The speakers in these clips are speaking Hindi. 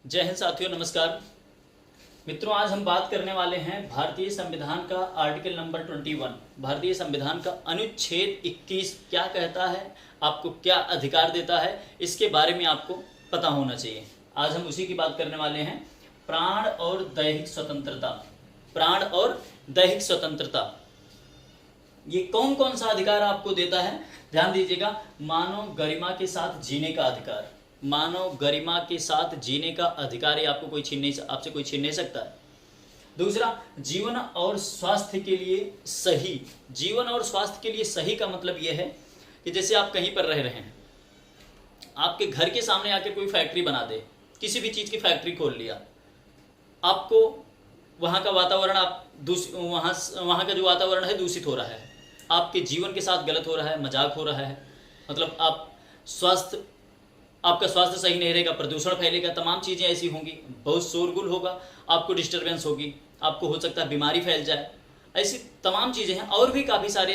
जय हिंद साथियों, नमस्कार मित्रों। आज हम बात करने वाले हैं भारतीय संविधान का आर्टिकल नंबर 21। भारतीय संविधान का अनुच्छेद 21 क्या कहता है, आपको क्या अधिकार देता है, इसके बारे में आपको पता होना चाहिए। आज हम उसी की बात करने वाले हैं। प्राण और दैहिक स्वतंत्रता। प्राण और दैहिक स्वतंत्रता ये कौन कौन सा अधिकार आपको देता है, ध्यान दीजिएगा। मानव गरिमा के साथ जीने का अधिकार। मानव गरिमा के साथ जीने का अधिकार ये आपको आपसे कोई छीन नहीं सकता है। दूसरा, जीवन और स्वास्थ्य के लिए सही। जीवन और स्वास्थ्य के लिए सही का मतलब यह है कि जैसे आप कहीं पर रह रहे हैं, आपके घर के सामने आकर कोई फैक्ट्री बना दे, किसी भी चीज की फैक्ट्री खोल लिया, आपको वहां का वातावरण वहां का जो वातावरण है दूषित हो रहा है, आपके जीवन के साथ गलत हो रहा है, मजाक हो रहा है, मतलब आपका स्वास्थ्य सही नहीं रहेगा, प्रदूषण फैलेगा, तमाम चीज़ें ऐसी होंगी, बहुत शोरगुल होगा, आपको डिस्टरबेंस होगी, आपको हो सकता है बीमारी फैल जाए, ऐसी तमाम चीज़ें हैं। और भी काफ़ी सारे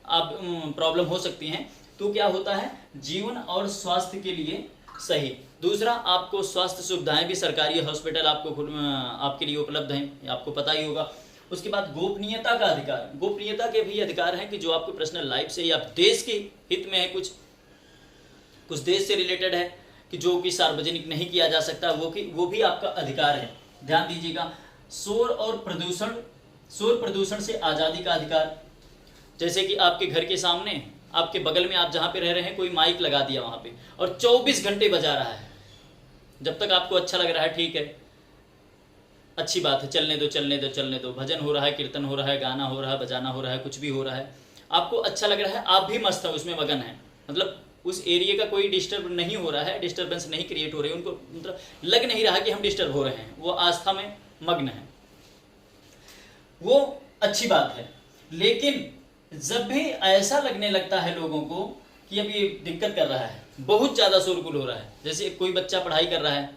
आप प्रॉब्लम हो सकती हैं। तो क्या होता है, जीवन और स्वास्थ्य के लिए सही। दूसरा, आपको स्वास्थ्य सुविधाएं भी सरकारी हॉस्पिटल आपके लिए उपलब्ध हैं, आपको पता ही होगा। उसके बाद गोपनीयता का अधिकार। गोपनीयता के भी अधिकार हैं कि जो आपको पर्सनल लाइफ से या देश के हित में है, कुछ देश से रिलेटेड है कि जो कि सार्वजनिक नहीं किया जा सकता, वो भी आपका अधिकार है। ध्यान दीजिएगा। शोर प्रदूषण से आज़ादी का अधिकार। जैसे कि आपके घर के सामने, आपके बगल में, आप जहाँ पे रह रहे हैं, कोई माइक लगा दिया वहाँ पे और 24 घंटे बजा रहा है। जब तक आपको अच्छा लग रहा है, ठीक है, अच्छी बात है, चलने दो चलने दो चलने दो। भजन हो रहा है, कीर्तन हो रहा है, गाना हो रहा है, बजाना हो रहा है, कुछ भी हो रहा है, आपको अच्छा लग रहा है, आप भी मस्त है, उसमें मगन है, मतलब उस एरिया का कोई डिस्टर्ब नहीं हो रहा है, डिस्टर्बेंस नहीं क्रिएट हो रही है, उनको मतलब लग नहीं रहा कि हम डिस्टर्ब हो रहे हैं, वो आस्था में मग्न है, वो अच्छी बात है। लेकिन जब भी ऐसा लगने लगता है लोगों को कि अब ये दिक्कत कर रहा है, बहुत ज्यादा शोरगुल हो रहा है, जैसे कोई बच्चा पढ़ाई कर रहा है,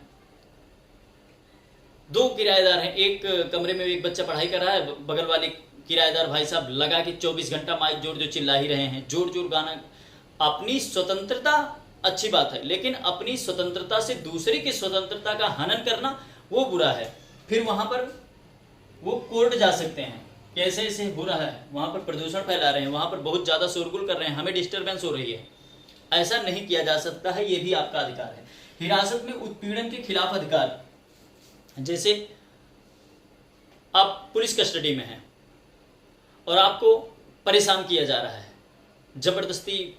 दो किराएदार हैं, एक कमरे में एक बच्चा पढ़ाई कर रहा है, बगल वाले किराएदार भाई साहब लगा के 24 घंटा माइक जोर जोर चिल्ला ही रहे हैं, जोर जोर गाना। अपनी स्वतंत्रता अच्छी बात है, लेकिन अपनी स्वतंत्रता से दूसरे की स्वतंत्रता का हनन करना वो बुरा है। फिर वहां पर वो कोर्ट जा सकते हैं, कैसे ऐसे हो रहा है, वहां पर प्रदूषण फैला रहे हैं, वहां पर बहुत ज्यादा शोरगुल कर रहे हैं, हमें डिस्टरबेंस हो रही है, ऐसा नहीं किया जा सकता है, ये भी आपका अधिकार है। हिरासत में उत्पीड़न के खिलाफ अधिकार। जैसे आप पुलिस कस्टडी में हैं और आपको परेशान किया जा रहा है, जबरदस्ती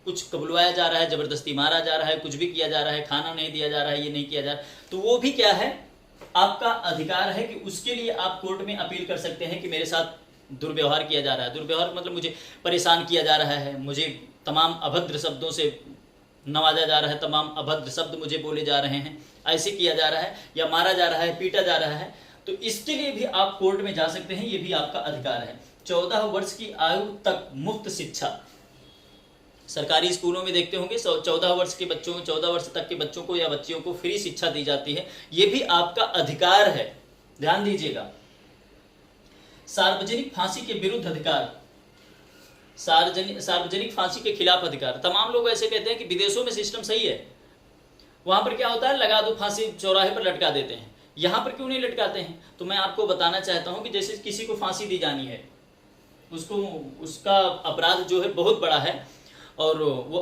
कुछ कबुलवाया जा रहा है, जबरदस्ती मारा जा रहा है, कुछ भी किया जा रहा है, खाना नहीं दिया जा रहा है, ये नहीं किया जा रहा, तो वो भी क्या है, आपका अधिकार है कि उसके लिए आप कोर्ट में अपील कर सकते हैं कि मेरे साथ दुर्व्यवहार किया जा रहा है। दुर्व्यवहार मतलब मुझे परेशान किया जा रहा है, मुझे तमाम अभद्र शब्दों से नवाजा जा रहा है, तमाम अभद्र शब्द मुझे बोले जा रहे हैं, ऐसे किया जा रहा है, या मारा जा रहा है, पीटा जा रहा है, तो इसके लिए भी आप कोर्ट में जा सकते हैं, ये भी आपका अधिकार है। 14 वर्ष की आयु तक मुफ्त शिक्षा। सरकारी स्कूलों में देखते होंगे 14 वर्ष तक के बच्चों को या बच्चियों को फ्री शिक्षा दी जाती है, ये भी आपका अधिकार है, ध्यान दीजिएगा। सार्वजनिक फांसी के विरुद्ध अधिकार। सार्वजनिक फांसी के खिलाफ अधिकार। तमाम लोग ऐसे कहते हैं कि विदेशों में सिस्टम सही है, वहां पर क्या होता है, लगा दो फांसी, चौराहे पर लटका देते हैं, यहां पर क्यों नहीं लटकाते हैं? तो मैं आपको बताना चाहता हूं कि जैसे किसी को फांसी दी जानी है, उसका अपराध जो है बहुत बड़ा है और वो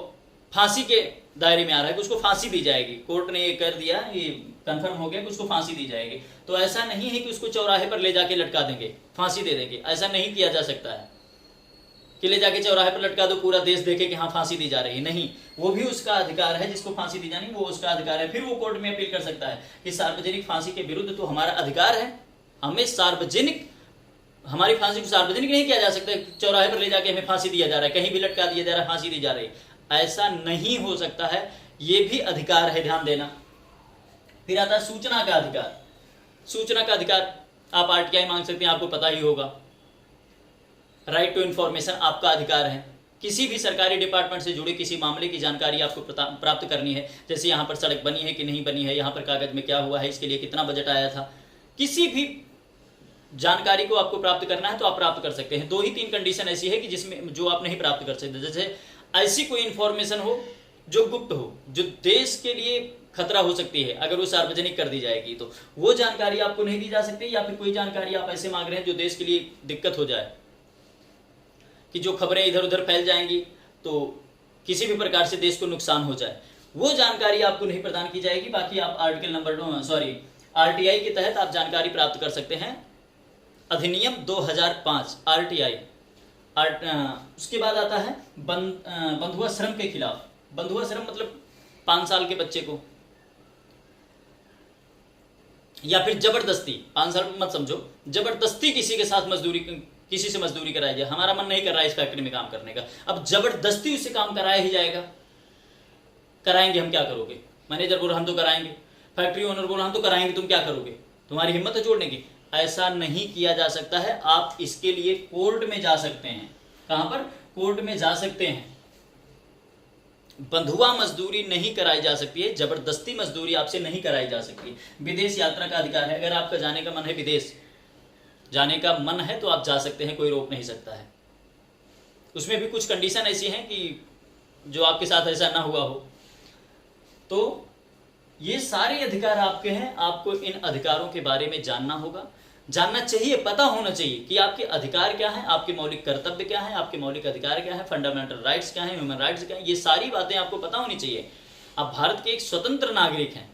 फांसी के दायरे में आ रहा है कि उसको फांसी दी जाएगी, कोर्ट ने ये कर दिया, ये कंफर्म हो गया कि उसको फांसी दी जाएगी। तो ऐसा नहीं है कि उसको चौराहे पर ले जाके लटका देंगे, फांसी दे देंगे, ऐसा नहीं किया जा सकता है कि ले जाके चौराहे पर लटका दो, पूरा देश देखे कि हाँ फांसी दी जा रही है, नहीं, वो भी उसका अधिकार है, जिसको फांसी दी जानी वो उसका अधिकार है। फिर वो कोर्ट में अपील कर सकता है कि सार्वजनिक फांसी के विरुद्ध तो हमारा अधिकार है, हमारी फांसी को सार्वजनिक नहीं किया जा सकता, चौराहे पर ले जाके हमें फांसी दिया जा रहा है, कहीं भी लटका दिया जा रहा है, फांसी दी जा रही है, ऐसा नहीं हो सकता है, ये भी अधिकार है, ध्यान देना। फिर आता है सूचना का अधिकार। सूचना का अधिकार, आप आरटीआई मांग सकते हैं, आपको पता ही होगा। राइट टू इन्फॉर्मेशन आपका अधिकार है, किसी भी सरकारी डिपार्टमेंट से जुड़े किसी मामले की जानकारी आपको प्राप्त करनी है, जैसे यहाँ पर सड़क बनी है कि नहीं बनी है, यहाँ पर कागज में क्या हुआ है, इसके लिए कितना बजट आया था, किसी भी जानकारी को आपको प्राप्त करना है तो आप प्राप्त कर सकते हैं। 2 ही 3 कंडीशन ऐसी है कि जिसमें जो आप नहीं प्राप्त कर सकते, जैसे ऐसी कोई इंफॉर्मेशन हो जो गुप्त हो, जो देश के लिए खतरा हो सकती है अगर वो सार्वजनिक कर दी जाएगी तो वो जानकारी आपको नहीं दी जा सकती, या फिर कोई जानकारी आप ऐसे मांग रहे हैं जो देश के लिए दिक्कत हो जाए, कि जो खबरें इधर उधर फैल जाएंगी तो किसी भी प्रकार से देश को नुकसान हो जाए, वो जानकारी आपको नहीं प्रदान की जाएगी। बाकी आप आर्टिकल नंबर आरटीआई के तहत आप जानकारी प्राप्त कर सकते हैं। अधिनियम 2005 आरटीआई। उसके बाद आता है बंधुआ श्रम के खिलाफ। बंधुआ श्रम मतलब 5 साल के बच्चे को या फिर जबरदस्ती, 5 साल मत समझो, जबरदस्ती किसी के साथ किसी से मजदूरी कराई जाए। हमारा मन नहीं कर रहा है इस फैक्ट्री में काम करने का, अब जबरदस्ती उससे काम कराया ही जाएगा। कराएंगे, हम क्या करोगे? मैनेजर बोला हम तो कराएंगे, फैक्ट्री ओनर बोला हम तो कराएंगे, तुम क्या करोगे? तुम्हारी हिम्मत है छोड़ने की? ऐसा नहीं किया जा सकता है। आप इसके लिए कोर्ट में जा सकते हैं। कहां पर? कोर्ट में जा सकते हैं। बंधुआ मजदूरी नहीं कराई जा सकती है, जबरदस्ती मजदूरी आपसे नहीं कराई जा सकती। विदेश यात्रा का अधिकार है। अगर आपका जाने का मन है, विदेश जाने का मन है तो आप जा सकते हैं, कोई रोक नहीं सकता है। उसमें भी कुछ कंडीशन ऐसी हैं कि जो आपके साथ ऐसा ना हुआ हो। तो ये सारे अधिकार आपके हैं। आपको इन अधिकारों के बारे में जानना होगा, जानना चाहिए, पता होना चाहिए कि आपके अधिकार क्या हैं, आपके मौलिक कर्तव्य क्या हैं, आपके मौलिक अधिकार क्या हैं, फंडामेंटल राइट्स क्या हैं, ह्यूमन राइट्स क्या हैं। ये सारी बातें आपको पता होनी चाहिए। आप भारत के एक स्वतंत्र नागरिक हैं,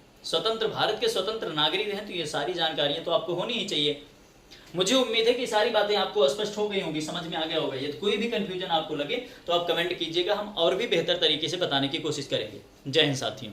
भारत के स्वतंत्र नागरिक हैं, तो ये सारी जानकारियां तो आपको होनी ही चाहिए। मुझे उम्मीद है कि सारी बातें आपको स्पष्ट हो गई होंगी, समझ में आ गया होगा। यदि कोई भी कंफ्यूजन आपको लगे तो आप कमेंट कीजिएगा, हम और भी बेहतर तरीके से बताने की कोशिश करेंगे। जय हिंद साथियों।